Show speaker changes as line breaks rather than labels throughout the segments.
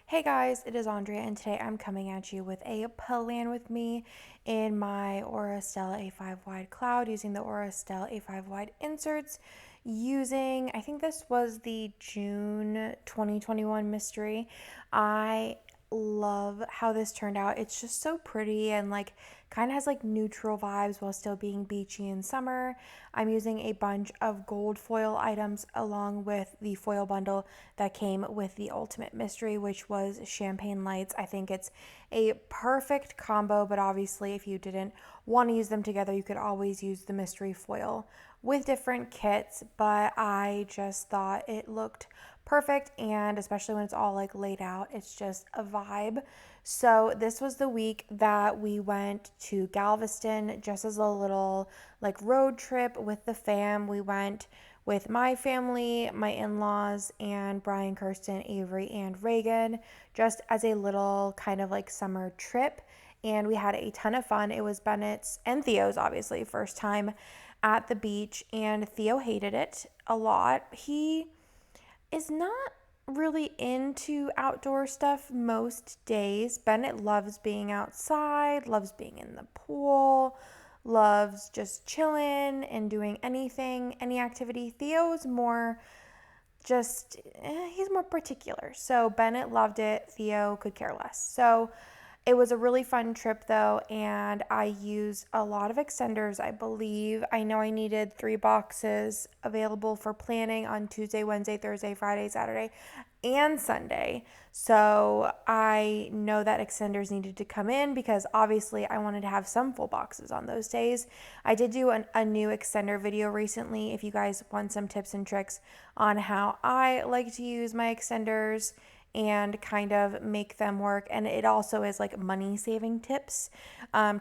Hey guys, it is Andrea, and today I'm coming at you with a plan with me in my Aura Stella A5 wide cloud using the Aura Stella A5 wide inserts. I think this was the June 2021 mystery. I love how this turned out. It's just so pretty and kind of has neutral vibes while still being beachy in summer. I'm using a bunch of gold foil items along with the foil bundle that came with the ultimate mystery, which was champagne lights. I think it's a perfect combo, but obviously if you didn't want to use them together, you could always use the mystery foil with different kits, but I just thought it looked perfect, and especially when it's all laid out, it's just a vibe. So this was the week that we went to Galveston just as a little road trip with the fam. We went with my family, my in-laws, and Brian, Kirsten, Avery, and Reagan, just as a little kind of summer trip. And we had a ton of fun. It was Bennett's and Theo's obviously first time at the beach, and Theo hated it a lot. He is not really into outdoor stuff most days. Bennett loves being outside, loves being in the pool, loves just chilling and doing anything, any activity. Theo's more he's more particular. So Bennett loved it. Theo could care less. So it was a really fun trip though, and I used a lot of extenders, I believe. I know I needed 3 boxes available for planning on Tuesday, Wednesday, Thursday, Friday, Saturday, and Sunday. So I know that extenders needed to come in because obviously I wanted to have some full boxes on those days. I did do a new extender video recently if you guys want some tips and tricks on how I like to use my extenders and kind of make them work. And it also is money saving tips.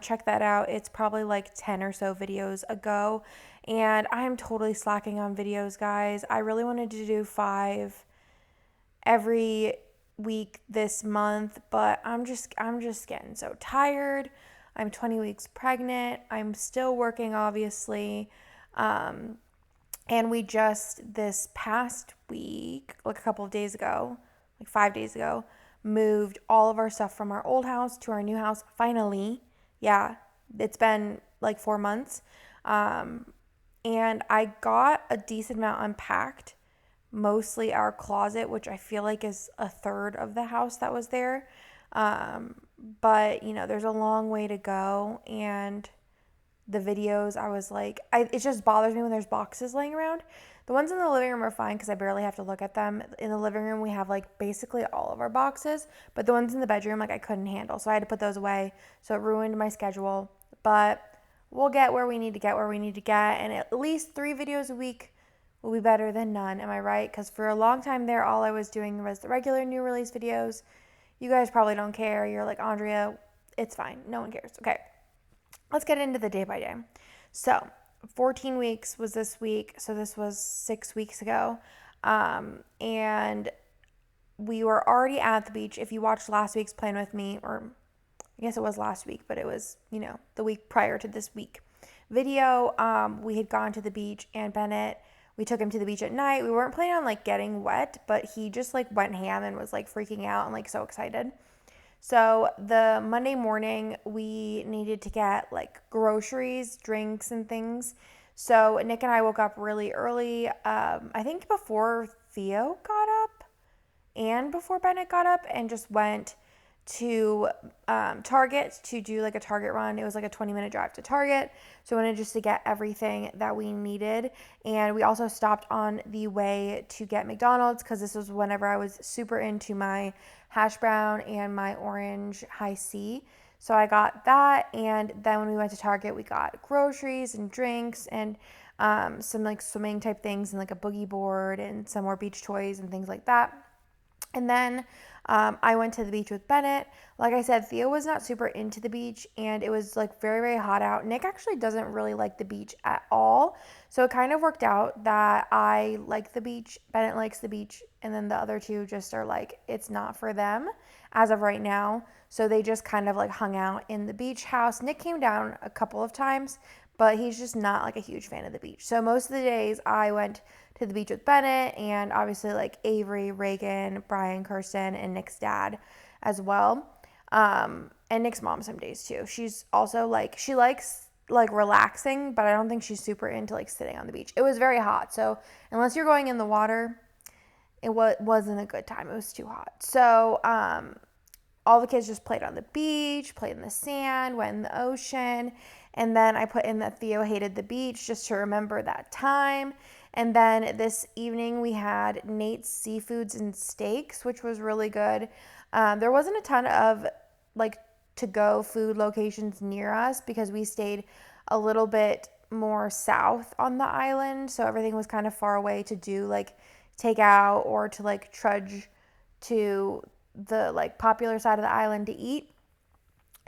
Check that out. It's probably 10 or so videos ago. And I'm totally slacking on videos, guys. I really wanted to do 5 every week this month, but I'm just getting so tired. I'm 20 weeks pregnant. I'm still working, obviously. And we just this past week, a couple of days ago, 5 days ago, moved all of our stuff from our old house to our new house. Finally, yeah, it's been 4 months. And I got a decent amount unpacked, mostly our closet, which I feel like is a third of the house that was there. But there's a long way to go, and the videos, I was it just bothers me when there's boxes laying around. The ones in the living room are fine because I barely have to look at them. In the living room, we have basically all of our boxes, but the ones in the bedroom, I couldn't handle. So I had to put those away. So it ruined my schedule, but we'll get where we need to get And at least 3 videos a week will be better than none. Am I right? Because for a long time there, all I was doing was the regular new release videos. You guys probably don't care. You're like, Andrea, it's fine. No one cares. Okay. Let's get into the day by day. So 14 weeks was this week. So this was 6 weeks ago. And we were already at the beach. If you watched last week's Plan With Me, or I guess it was last week, but it was, the week prior to this week video, we had gone to the beach, and Bennett, we took him to the beach at night. We weren't planning on getting wet, but he just went ham and was freaking out and so excited. So the Monday morning, we needed to get groceries, drinks, and things. So Nick and I woke up really early, I think before Theo got up and before Bennett got up, and just went to Target to do a Target run. It was a 20-minute drive to Target. So I wanted just to get everything that we needed. And we also stopped on the way to get McDonald's because this was whenever I was super into my hash brown and my orange high C. So I got that. And then when we went to Target, we got groceries and drinks and some swimming type things and a boogie board and some more beach toys and things like that. And then I went to the beach with Bennett. Like I said, Theo was not super into the beach, and it was very, very hot out. Nick actually doesn't really like the beach at all. So it kind of worked out that I like the beach, Bennett likes the beach, and then the other two just are it's not for them as of right now. So they just kind of hung out in the beach house. Nick came down a couple of times, but he's just not like a huge fan of the beach. So most of the days I went to the beach with Bennett, and obviously like Avery, Reagan, Brian, Kirsten, and Nick's dad as well. And Nick's mom some days too. She's also like, she likes like relaxing, but I don't think she's super into like sitting on the beach. It was very hot, so unless you're going in the water, it wasn't a good time. It was too hot. So all the kids just played on the beach, played in the sand, went in the ocean. And then I put in that Theo hated the beach just to remember that time. And then this evening we had Nate's Seafoods and Steaks, which was really good. There wasn't a ton of like to-go food locations near us because we stayed a little bit more south on the island. So everything was kind of far away to do like takeout or to like trudge to the like popular side of the island to eat.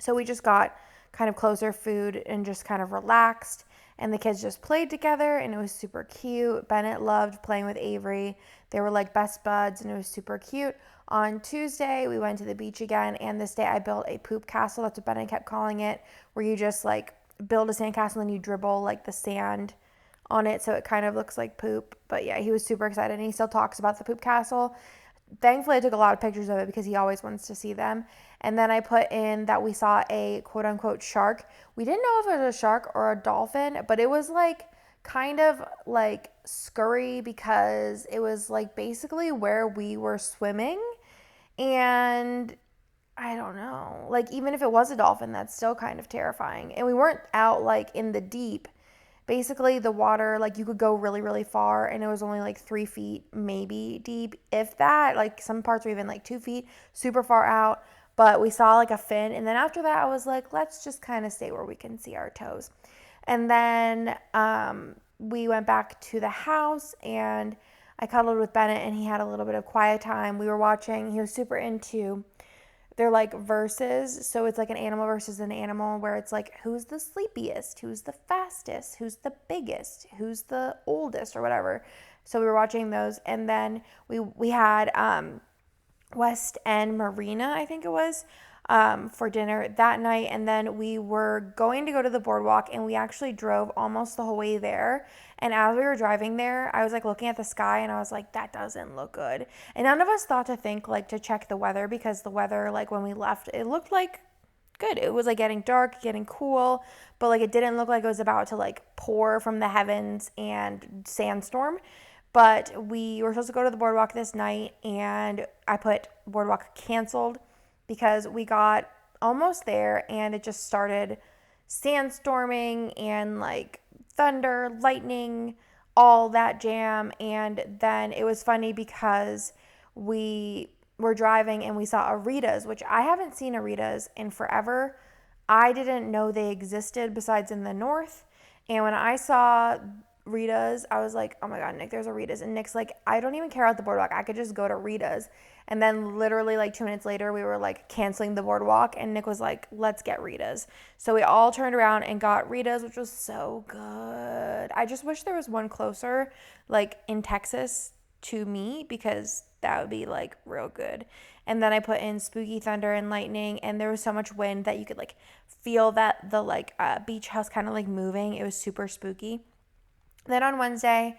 So we just got kind of closer food and just kind of relaxed, and the kids just played together, and it was super cute. Bennett loved playing with Avery. They were like best buds, and it was super cute. On Tuesday we went to the beach again, and this day I built a poop castle. That's what Bennett kept calling it, where you just like build a sand castle and you dribble like the sand on it so it kind of looks like poop. But yeah, he was super excited, and he still talks about the poop castle. Thankfully, I took a lot of pictures of it because he always wants to see them. And then I put in that we saw a quote unquote shark. We didn't know if it was a shark or a dolphin, but it was like kind of like scurry because it was like basically where we were swimming. And I don't know, like even if it was a dolphin, that's still kind of terrifying. And we weren't out like in the deep. Basically the water, like you could go really, really far, and it was only like 3 feet maybe deep, if that. Like some parts were even like 2 feet, super far out. But we saw like a fin, and then after that I was like, let's just kind of stay where we can see our toes. And then we went back to the house, and I cuddled with Bennett, and he had a little bit of quiet time. We were watching, he was super into, they're like verses, so it's like an animal versus an animal, where it's like who's the sleepiest, who's the fastest, who's the biggest, who's the oldest, or whatever. So we were watching those, and then we had West End Marina, I think it was, for dinner that night. And then we were going to go to the boardwalk, and we actually drove almost the whole way there. And as we were driving there, I was like looking at the sky, and I was like, that doesn't look good. And none of us thought to think like to check the weather, because the weather, like when we left, it looked like good. It was like getting dark, getting cool, but like it didn't look like it was about to like pour from the heavens and sandstorm. But we were supposed to go to the boardwalk this night, and I put boardwalk canceled because we got almost there and it just started sandstorming and like thunder, lightning, all that jam. And then it was funny because we were driving and we saw Aritas, which I haven't seen Aritas in forever. I didn't know they existed besides in the north. And when I saw Rita's, I was like, oh my God, Nick, there's a Rita's. And Nick's like, I don't even care about the boardwalk. I could just go to Rita's. And then literally like 2 minutes later, we were like canceling the boardwalk, and Nick was like, let's get Rita's. So we all turned around and got Rita's, which was so good. I just wish there was one closer, like in Texas to me, because that would be like real good. And then I put in spooky thunder and lightning, and there was so much wind that you could like feel that the like beach house kind of like moving. It was super spooky. Then on Wednesday,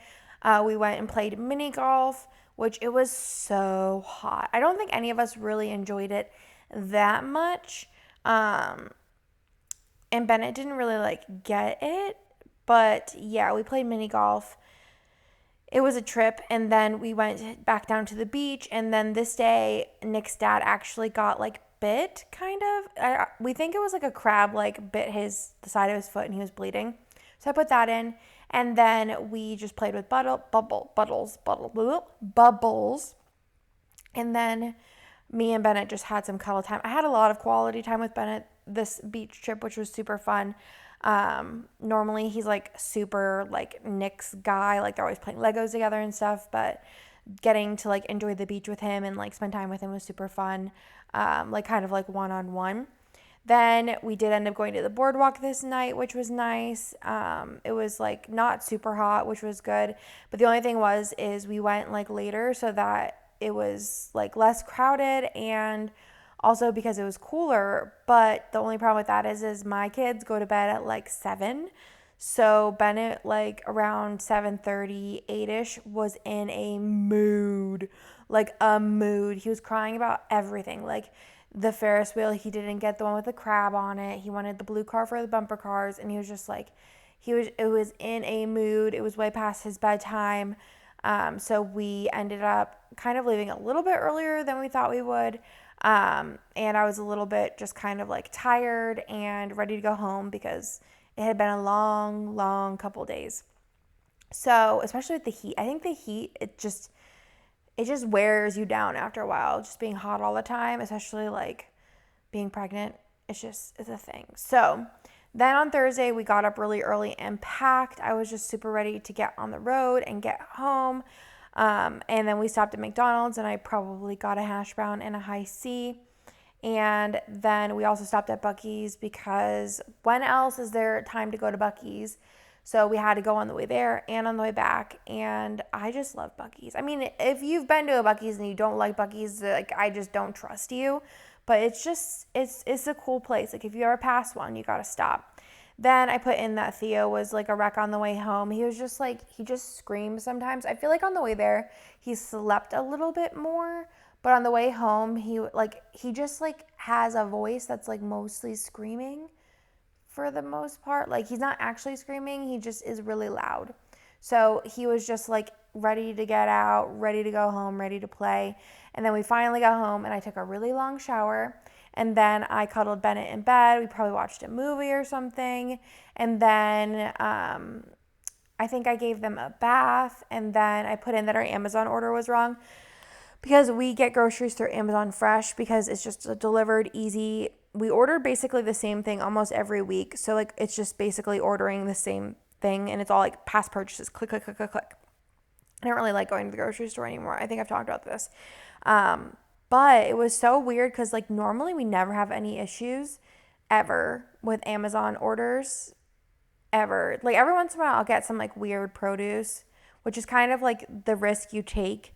we went and played mini golf, which it was so hot. I don't think any of us really enjoyed it that much. And Bennett didn't really like get it. But yeah, we played mini golf. It was a trip, and then we went back down to the beach. And then this day, Nick's dad actually got like bit, kind of. We think it was like a crab like bit the side of his foot, and he was bleeding. So I put that in. And then we just played with bubbles. And then me and Bennett just had some cuddle time. I had a lot of quality time with Bennett this beach trip, which was super fun. Normally he's like super like Nick's guy, like they're always playing Legos together and stuff, but getting to like enjoy the beach with him and like spend time with him was super fun. Like kind of like one-on-one. Then we did end up going to the boardwalk this night, which was nice. It was like not super hot, which was good. But the only thing is we went like later so that it was like less crowded, and also because it was cooler. But the only problem with that is my kids go to bed at like 7. So Bennett, like around 7:30, 8ish, was in a mood, like a mood. He was crying about everything, like the Ferris wheel. He didn't get the one with the crab on it. He wanted the blue car for the bumper cars, and he was just like, it was in a mood. It was way past his bedtime. So we ended up kind of leaving a little bit earlier than we thought we would. And I was a little bit just kind of like tired and ready to go home because it had been a long, long couple days. So, especially with the heat, I think the heat, it just wears you down after a while. Just being hot all the time, especially like being pregnant, it's a thing. So, then on Thursday, we got up really early and packed. I was just super ready to get on the road and get home. And then we stopped at McDonald's, and I probably got a hash brown and a high C. And then we also stopped at Buc-ee's because when else is there time to go to Buc-ee's? So we had to go on the way there and on the way back. And I just love Buc-ee's. I mean, if you've been to a Buc-ee's and you don't like Buc-ee's, like I just don't trust you. But it's a cool place. Like if you ever pass one, you gotta stop. Then I put in that Theo was like a wreck on the way home. He was just like, he just screams sometimes. I feel like on the way there, he slept a little bit more. But on the way home, he just like has a voice that's like mostly screaming for the most part. Like he's not actually screaming, he just is really loud. So he was just like ready to get out, ready to go home, ready to play. And then we finally got home and I took a really long shower. And then I cuddled Bennett in bed. We probably watched a movie or something. And then I think I gave them a bath. And then I put in that our Amazon order was wrong because we get groceries through Amazon Fresh because it's just delivered easy. We order basically the same thing almost every week. So like it's just basically ordering the same thing and it's all like past purchases. Click, click, click, click, click. I don't really like going to the grocery store anymore. I think I've talked about this. But it was so weird because like normally we never have any issues ever with Amazon orders ever. Like every once in a while I'll get some like weird produce, which is kind of like the risk you take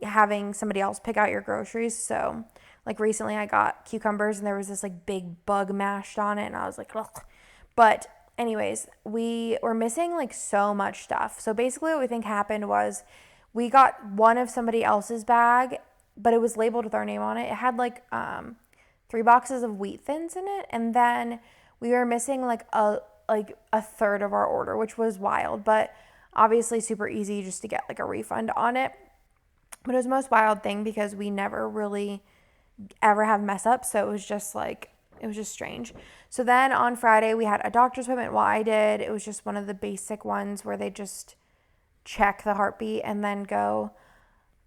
having somebody else pick out your groceries. So like recently I got cucumbers and there was this like big bug mashed on it and I was like, ugh. But anyways, we were missing like so much stuff. So basically what we think happened was we got one of somebody else's bag, but it was labeled with our name on it. It had like 3 boxes of wheat thins in it, and then we were missing like a third of our order, which was wild, but obviously super easy just to get like a refund on it. But it was the most wild thing because we never really ever have mess ups, so it was just strange. So then on Friday we had a doctor's appointment. Well, I did. It was just one of the basic ones where they just check the heartbeat and then go,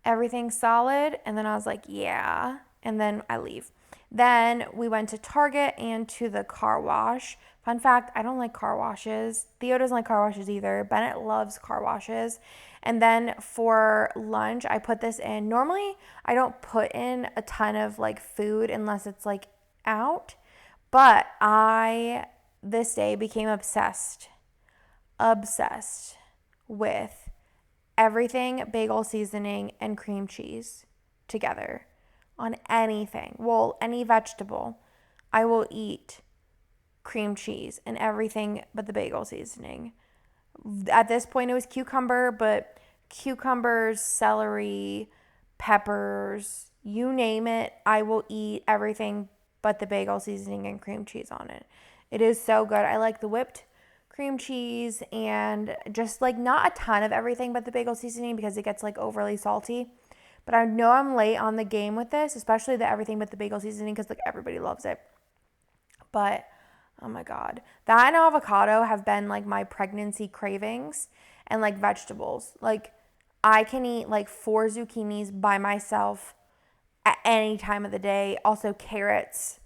everything's solid. And then I was like, yeah. And then I leave. Then we went to Target and to the car wash. Fun fact, I don't like car washes. Theo doesn't like car washes either. Bennett loves car washes. And then for lunch, I put this in. Normally, I don't put in a ton of like food unless it's like out. But I, this day, became obsessed with everything bagel seasoning and cream cheese together on anything. Well, any vegetable. I will eat cream cheese and everything but the bagel seasoning. At this point, it was cucumber, but cucumbers, celery, peppers, you name it, I will eat everything but the bagel seasoning and cream cheese on it. It is so good. I like the whipped cream cheese and just like not a ton of everything but the bagel seasoning because it gets like overly salty. But I know I'm late on the game with this, especially the everything but the bagel seasoning because like everybody loves it. But oh my God, that and avocado have been like my pregnancy cravings, and like vegetables. Like I can eat like 4 zucchinis by myself at any time of the day. Also carrots,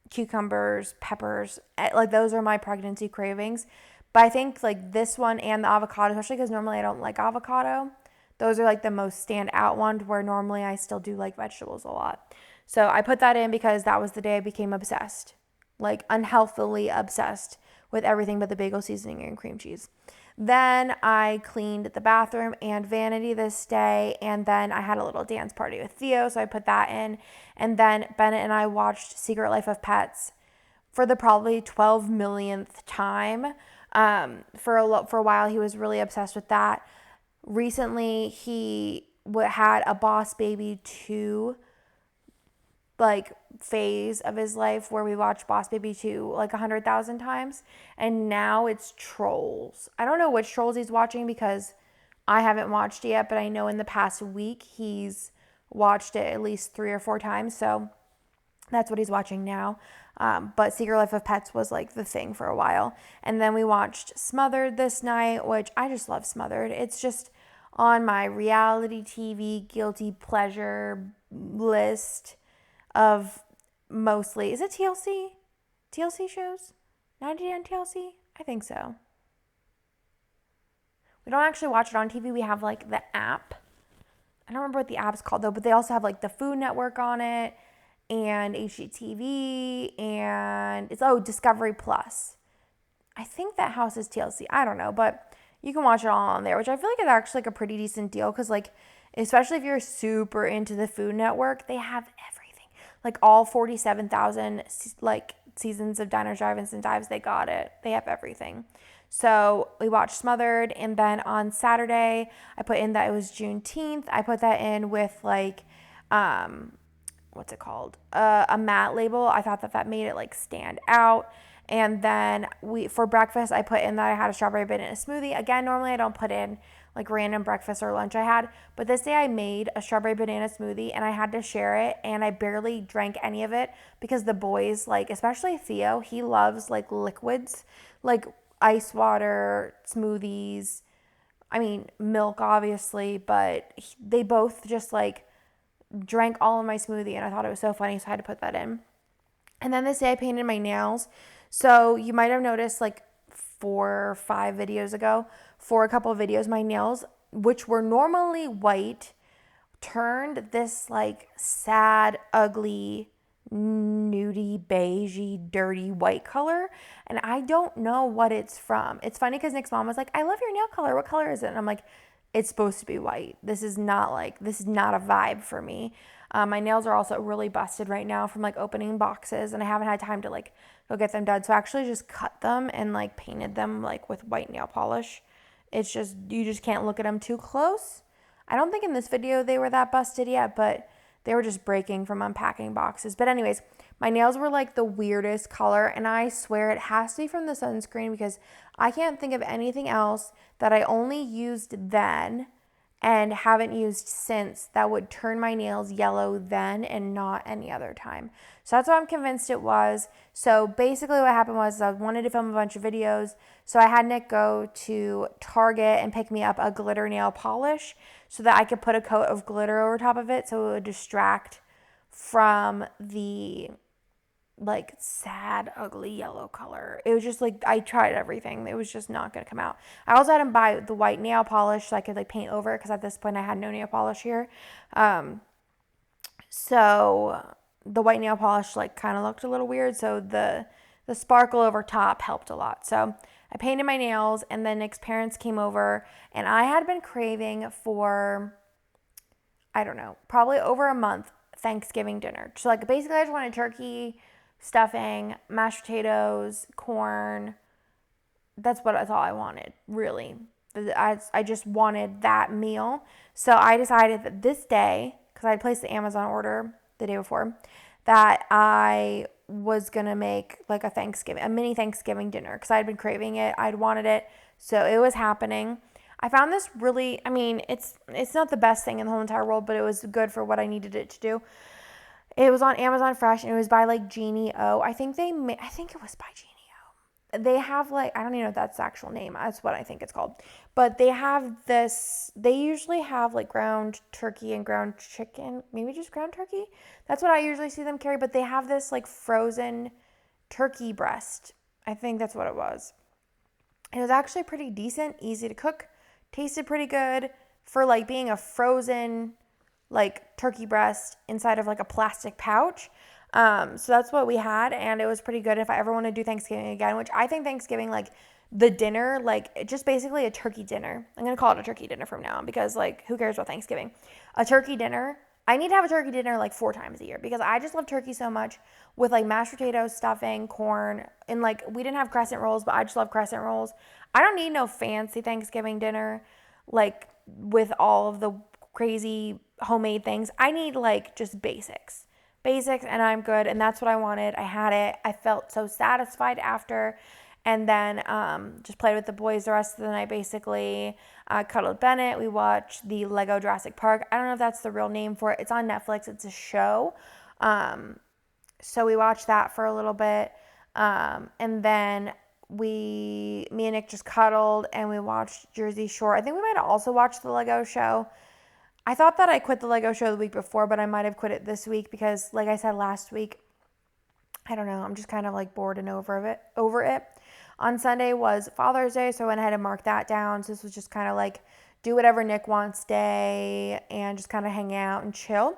cucumbers, peppers, like those are my pregnancy cravings. But I think like this one and the avocado, especially because normally I don't like avocado, those are like the most standout ones where normally I still do like vegetables a lot. So I put that in because that was the day I became obsessed, like unhealthily obsessed with everything but the bagel seasoning and cream cheese. Then I cleaned the bathroom and vanity this day, and then I had a little dance party with Theo, so I put that in. And then Bennett and I watched Secret Life of Pets for the probably 12 millionth time. For a while, he was really obsessed with that. Recently, he had a Boss Baby 2 like phase of his life where we watched Boss Baby 2 like 100,000 times, and now it's Trolls. I don't know which Trolls he's watching because I haven't watched it yet, but I know in the past week he's watched it at least 3 or 4 times, so that's what he's watching now. But Secret Life of Pets was like the thing for a while. And then we watched Smothered this night, which I just love Smothered. It's just on my reality TV guilty pleasure list of mostly, is it TLC? TLC shows? 90 on TLC? I think so. We don't actually watch it on TV. We have like the app. I don't remember what the app's called though, but they also have like the Food Network on it and HGTV and it's, Discovery Plus. I think that house is TLC. I don't know, but you can watch it all on there, which I feel like is actually like a pretty decent deal because like, especially if you're super into the Food Network, they have everything. Like all 47,000 like seasons of Diners, Drive-Ins, and Dives, they got it. They have everything. So we watched Smothered, and then on Saturday, I put in that it was Juneteenth. I put that in with like, what's it called? A matte label. I thought that made it like stand out. And then for breakfast, I put in that I had a strawberry banana smoothie. Again, normally I don't put in like random breakfast or lunch I had, but this day I made a strawberry banana smoothie and I had to share it, and I barely drank any of it because the boys, like especially Theo, he loves like liquids, like ice water, smoothies, I mean milk obviously, but they both just like drank all of my smoothie, and I thought it was so funny, so I had to put that in. And then this day I painted my nails. So you might have noticed like 4 or 5 videos ago, for a couple of videos, my nails, which were normally white, turned this like sad, ugly, nudie, beigey, dirty white color. And I don't know what it's from. It's funny because Nick's mom was like, I love your nail color. What color is it? And I'm like, it's supposed to be white. This is not a vibe for me. My nails are also really busted right now from like opening boxes, and I haven't had time to like go get them done. So I actually just cut them and like painted them like with white nail polish. It's just, you just can't look at them too close. I don't think in this video they were that busted yet, but they were just breaking from unpacking boxes. But anyways, my nails were like the weirdest color, and I swear it has to be from the sunscreen because I can't think of anything else that I only used then and haven't used since that would turn my nails yellow then and not any other time. So that's what I'm convinced it was. So basically what happened was I wanted to film a bunch of videos. So I had Nick go to Target and pick me up a glitter nail polish so that I could put a coat of glitter over top of it so it would distract from the like sad, ugly yellow color. It was just like, I tried everything. It was just not going to come out. I also had him buy the white nail polish so I could like paint over it because at this point I had no nail polish here. So the white nail polish like kind of looked a little weird. So the sparkle over top helped a lot. So I painted my nails, and then Nick's parents came over, and I had been craving for, I don't know, probably over a month, Thanksgiving dinner. So like basically I just wanted turkey, stuffing, mashed potatoes, corn. That's all I wanted, really. I just wanted that meal. So I decided that this day, because I had placed the Amazon order the day before, that I was going to make like a mini Thanksgiving dinner because I had been craving it. I'd wanted it. So it was happening. I found this really, I mean, it's not the best thing in the whole entire world, but it was good for what I needed it to do. It was on Amazon Fresh, and it was by like Jeannie O. I think it was by Jeannie O. They have like, I don't even know if that's the actual name. That's what I think it's called. But they usually have like ground turkey and ground chicken, maybe just ground turkey. That's what I usually see them carry, but they have this like frozen turkey breast. I think that's what it was. It was actually pretty decent, easy to cook, tasted pretty good for like being a frozen like turkey breast inside of like a plastic pouch. So that's what we had, and it was pretty good. If I ever want to do Thanksgiving again, which I think Thanksgiving, like the dinner, like just basically a turkey dinner. I'm going to call it a turkey dinner from now on because like who cares about Thanksgiving? A turkey dinner I need to have a turkey dinner like 4 times a year because I just love turkey so much with like mashed potatoes, stuffing, corn, and like we didn't have crescent rolls, but I just love crescent rolls. I don't need no fancy Thanksgiving dinner like with all of the crazy homemade things. I need like just basics. Basics and I'm good, and that's what I wanted. I had it. I felt so satisfied after, and then just played with the boys the rest of the night basically. Cuddled Bennett. We watched the Lego Jurassic Park. I don't know if that's the real name for it. It's on Netflix. It's a show. So we watched that for a little bit. And then me and Nick just cuddled and we watched Jersey Shore. I think we might have also watched the Lego show. I thought that I quit the Lego show the week before, but I might have quit it this week because, like I said last week, I don't know, I'm just kind of like bored and over it. On Sunday was Father's Day, so I went ahead and marked that down. So this was just kind of like do whatever Nick wants day and just kind of hang out and chill.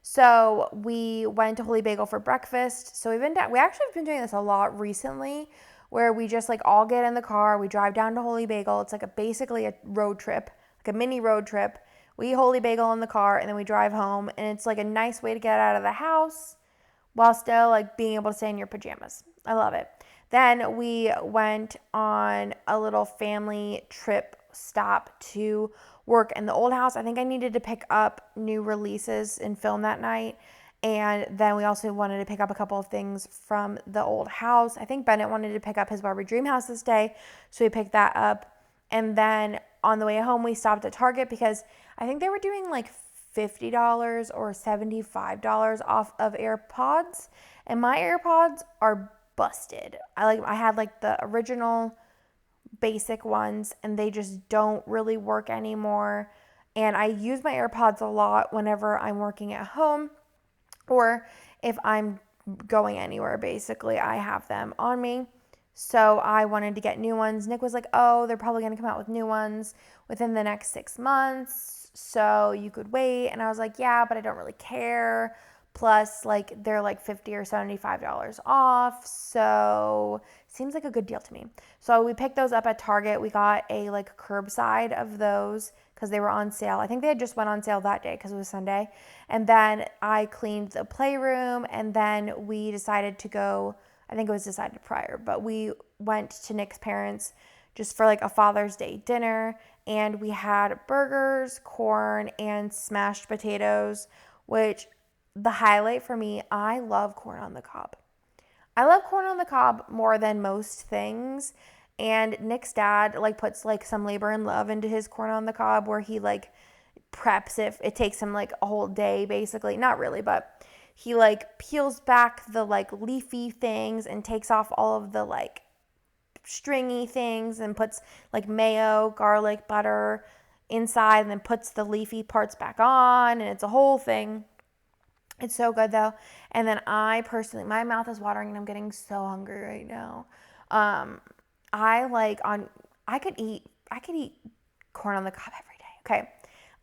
So we went to Holy Bagel for breakfast. So we actually have been doing this a lot recently, where we just like all get in the car, we drive down to Holy Bagel. It's like basically a road trip, like a mini road trip. We eat Holy Bagel in the car and then we drive home, and it's like a nice way to get out of the house while still like being able to stay in your pajamas. I love it. Then we went on a little family trip stop to work in the old house. I think I needed to pick up new releases and film that night. And then we also wanted to pick up a couple of things from the old house. I think Bennett wanted to pick up his Barbie Dream House this day, so we picked that up. And then on the way home, we stopped at Target because I think they were doing like $50 or $75 off of AirPods. And my AirPods are busted. I had like the original basic ones and they just don't really work anymore. And I use my AirPods a lot whenever I'm working at home or if I'm going anywhere, basically. I have them on me. So I wanted to get new ones. Nick was like, oh, they're probably going to come out with new ones within the next 6 months. So you could wait. And I was like, yeah, but I don't really care. Plus, like, they're like $50 or $75 off. So seems like a good deal to me. So we picked those up at Target. We got a like curbside of those because they were on sale. I think they had just went on sale that day because it was Sunday. And then I cleaned the playroom, and then we decided to go, I think it was decided prior, but we went to Nick's parents just for like a Father's Day dinner, and we had burgers, corn, and smashed potatoes, which the highlight for me, I love corn on the cob. I love corn on the cob more than most things. And Nick's dad like puts like some labor and love into his corn on the cob, where he like preps it. It takes him like a whole day basically. Not really, but he like peels back the like leafy things and takes off all of the like stringy things and puts like mayo, garlic, butter inside, and then puts the leafy parts back on, and it's a whole thing. It's so good though. And then I personally, my mouth is watering and I'm getting so hungry right now. I could eat corn on the cob every day. Okay.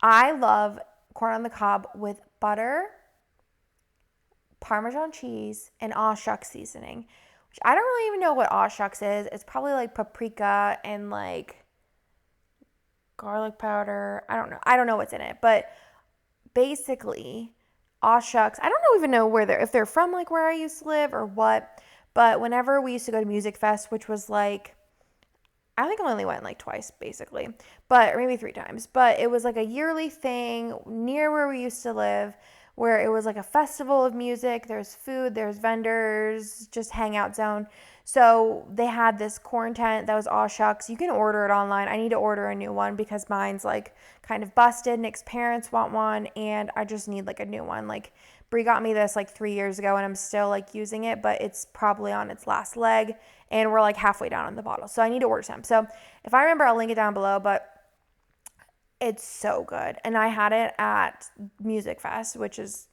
I love corn on the cob with butter, Parmesan cheese, and aw shucks seasoning, which I don't really even know what aw shucks is. It's probably like paprika and like garlic powder. I don't know what's in it, but basically aw shucks. I don't even know if they're from like where I used to live or what, but whenever we used to go to Music Fest, which was like, I think I only went like twice basically, or maybe 3 times, but it was like a yearly thing near where we used to live, where it was like a festival of music. There's food, there's vendors, just hangout zone. So they had this corn tent that was aw shucks. You can order it online. I need to order a new one because mine's like kind of busted. Nick's parents want one, and I just need like a new one. Like Brie got me this like 3 years ago, and I'm still like using it, but it's probably on its last leg, and we're like halfway down on the bottle. So I need to order some. So if I remember, I'll link it down below, but it's so good. And I had it at Music Fest, which is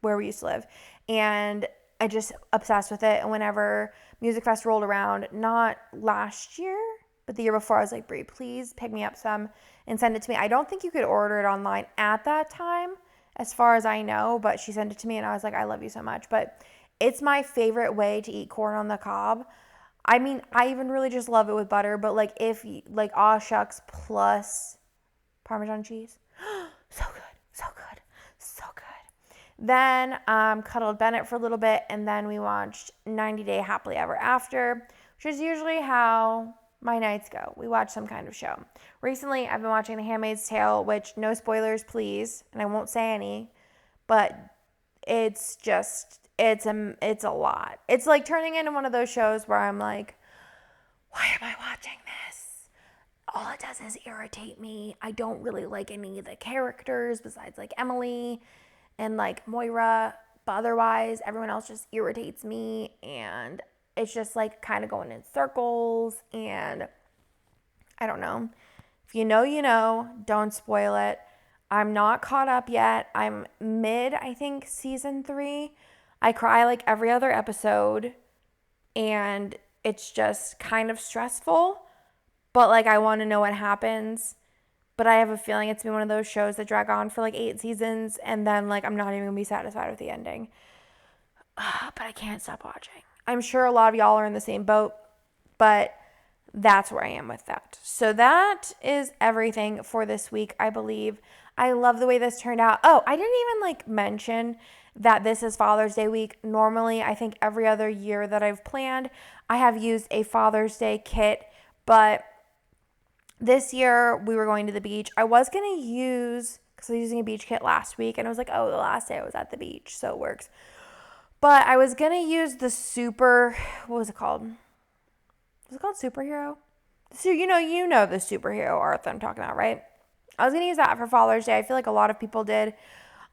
where we used to live. And I just obsessed with it. And whenever Music Fest rolled around, not last year, but the year before, I was like, Brie, please pick me up some and send it to me. I don't think you could order it online at that time, as far as I know, but she sent it to me and I was like, I love you so much. But it's my favorite way to eat corn on the cob. I mean, I even really just love it with butter, but like if like aw shucks plus Parmesan cheese. So good. So good. So good. Then cuddled Bennett for a little bit, and then we watched 90 Day Happily Ever After, which is usually how my nights go. We watch some kind of show. Recently, I've been watching The Handmaid's Tale, which, no spoilers, please, and I won't say any, but it's a lot. It's like turning into one of those shows where I'm like, why am I watching this? All it does is irritate me. I don't really like any of the characters besides like Emily and like Moira, but otherwise everyone else just irritates me, and it's just like kind of going in circles, and I don't know. If you know, you know, don't spoil it. I'm not caught up yet. I'm mid, I think, season 3. I cry like every other episode, and it's just kind of stressful, but like I want to know what happens. But I have a feeling it's been one of those shows that drag on for like 8 seasons, and then like I'm not even gonna be satisfied with the ending. But I can't stop watching. I'm sure a lot of y'all are in the same boat, but that's where I am with that. So that is everything for this week, I believe. I love the way this turned out. Oh, I didn't even like mention that this is Father's Day week. Normally, I think every other year that I've planned, I have used a Father's Day kit, but this year we were going to the beach. I was going to use, because I was using a beach kit last week, and I was like, oh, the last day I was at the beach, so it works. But I was going to use the what was it called? Was it called Superhero? So you know the superhero art that I'm talking about, right? I was going to use that for Father's Day. I feel like a lot of people did.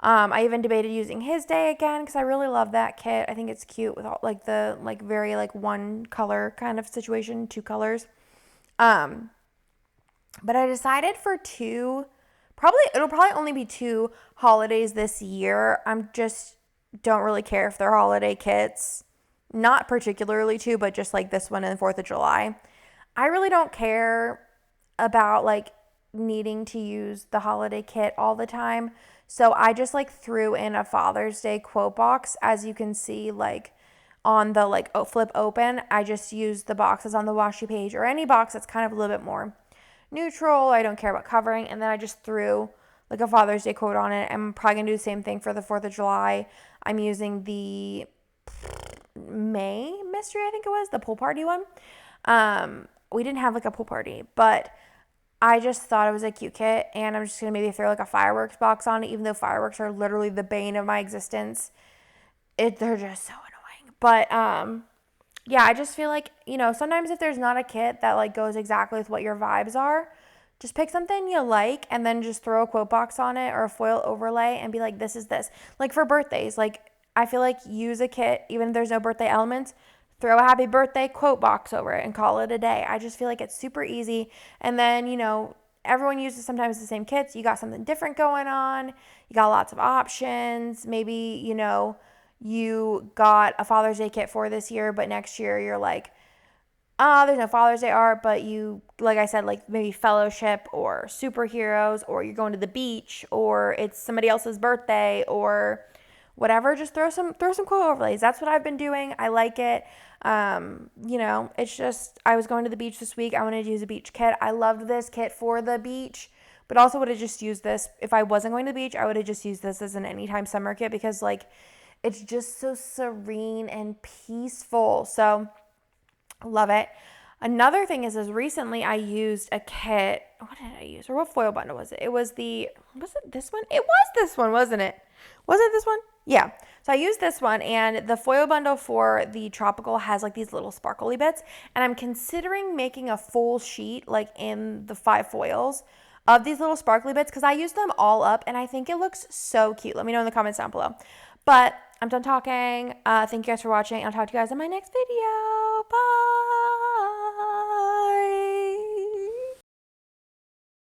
I even debated using his day again because I really love that kit. I think it's cute with all like the like very like one color kind of situation, 2 colors. But I decided for 2, it'll probably only be 2 holidays this year. I'm just don't really care if they're holiday kits. Not particularly 2, but just like this one and 4th of July. I really don't care about like needing to use the holiday kit all the time. So I just like threw in a Father's Day quote box. As you can see, like on the like flip open, I just used the boxes on the washi page or any box that's kind of a little bit more neutral. I don't care about covering. And then I just threw like a Father's Day quote on it. I'm probably going to do the same thing for the 4th of July. I'm using the May mystery, I think it was, the pool party one. We didn't have like a pool party, but I just thought it was a cute kit, and I'm just going to maybe throw like a fireworks box on it, even though fireworks are literally the bane of my existence. They're just so annoying. But yeah, I just feel like, sometimes if there's not a kit that like goes exactly with what your vibes are, just pick something you like and then just throw a quote box on it or a foil overlay and be like, this is this. Like for birthdays, like I feel like use a kit, even if there's no birthday elements, throw a happy birthday quote box over it and call it a day. I just feel like it's super easy. And then, everyone uses sometimes the same kits. You got something different going on. You got lots of options. Maybe, you got a Father's Day kit for this year, but next year you're like, there's no Father's Day art, but you, like I said, like maybe Fellowship or Superheroes, or you're going to the beach, or it's somebody else's birthday, or whatever. Just throw some quote overlays. That's what I've been doing. I like it. It's just, I was going to the beach this week. I wanted to use a beach kit. I loved this kit for the beach, but also would have just used this. If I wasn't going to the beach, I would have just used this as an anytime summer kit because like, it's just so serene and peaceful. So love it. Another thing is recently I used a kit. What did I use? Or what foil bundle was it? Was it this one? It was this one, wasn't it? Was it this one? Yeah. So I used this one, and the foil bundle for the tropical has like these little sparkly bits, and I'm considering making a full sheet like in the 5 foils of these little sparkly bits because I used them all up and I think it looks so cute. Let me know in the comments down below. But I'm done talking. Thank you guys for watching. I'll talk to you guys in my next video. Bye.